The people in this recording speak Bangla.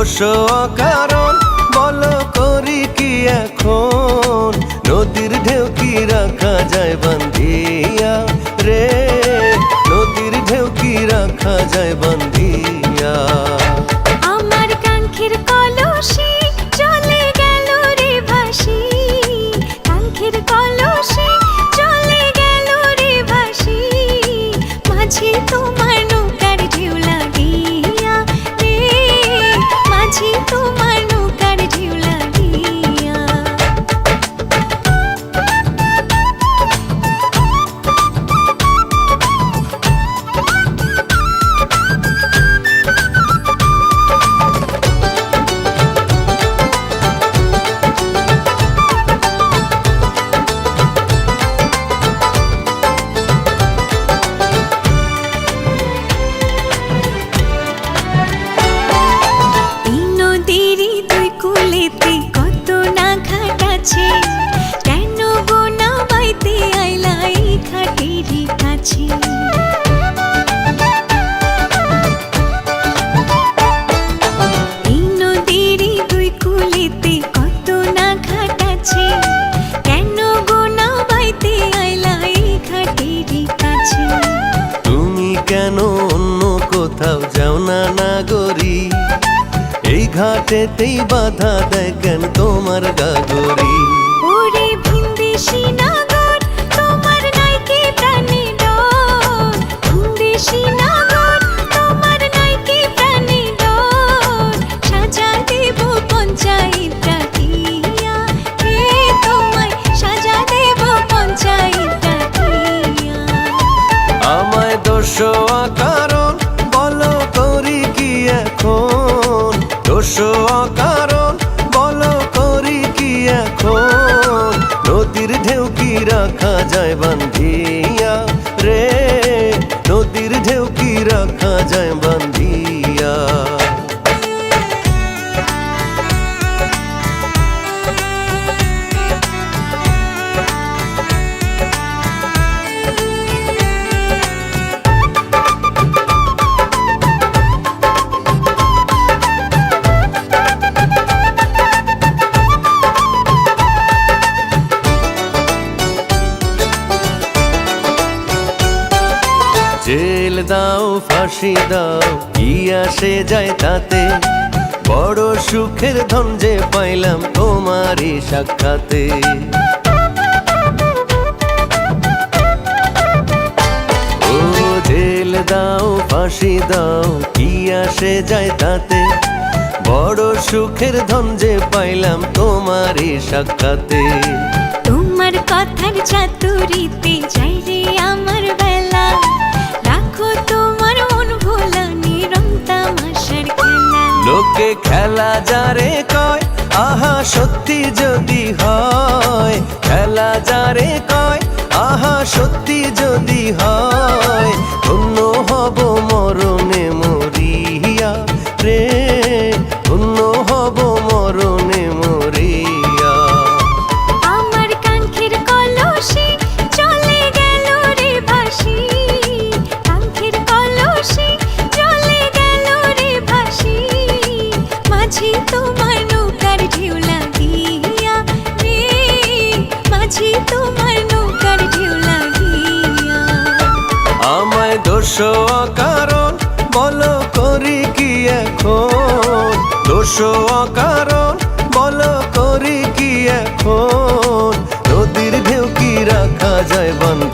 দোষ অকারণ বলো করি কি এখন, নদীর ঢেউ কি রাখা যায় বান্ধিয়া রে, নদীর ঢেউ কি রাখা যায় বান্ধিয়া। আমার কাঙ্ক্ষের কলসি চলে গেল রে ভাসি, কাঙ্ক্ষের কলসি চলে গেল রে ভাসি, মাঝি তোমার নৌকার ঢেউ লাগিয়া রে, মাঝি তোমার নৌকার ঢেউ লাগিয়া। কত না ঘাট আছে, কেন গো না বাইতে আইলা এই ঘাটেরই কাছে। এই নদীরই দুই কুলেতে কত না ঘাট আছে, কেন গো না বাইতে আইলা এই ঘাটেরই কাছে। তুমি কেন অন্য কোথাও যাও না নাগরী, এই ঘাটেতেই বাধা দেয় কেন তোমার গাগরি। ওরে ভিনদেশি নাগর তোমার নাই কি প্রাণে ডর, ভিনদেশি নাগর তোমার নাই কি প্রাণে ডর, সাজা দেব পঞ্চায়েত ডাকিয়া রে, তোমায় সাজা দেব পঞ্চায়েত ডাকিয়া। আমায় দোষ অকারণ বলো করি কি এখন, দোষ অকারণ বলো করি কি এখন, নদীর ঢেউ কি রাখা যায় বান্ধিয়া রে, নদীর ঢেউ কি রাখা যায় বান্ধিয়া। জেল দাও ফাঁসি দাও কি আসে যায় তাতে, বড় সুখের ধন যে পাইলাম তোমারই সাক্ষাতে। ও জেল দাও ফাঁসি দাও কি আসে যায় তাতে, বড় সুখের ধন যে পাইলাম তোমারই সাক্ষাতে। তোমার কথার চাতুরিতে যাই রে আমার বেলা, রাখো তোমার মন ভোলা নিরম তামাশার খেলা। লোকে খেলা যারে কয় আহা সত্যি যদি হয়, খেলা যারে কয় আহা সত্যি যদি হয়, ধন্য হব মরণে মরিয়া রে, ধন্য হব মরণে মরিয়া। আমার কাঙ্ক্ষের কলসি চলে গেল রে ভাসি, কাঙ্ক্ষের কলসি চলে গেল রে ভাসি, মাঝি তোমার নৌকার ঢেউ লাগিয়া রে, মাঝি তোমার নৌকার ঢেউ লাগিয়া। আমায় দোষ অকারণ বলো করি কি এখন, দোষ অকারণ বলো করি কি এখন, নদীর ঢেউ কি রাখা যায় বান্ধিয়া।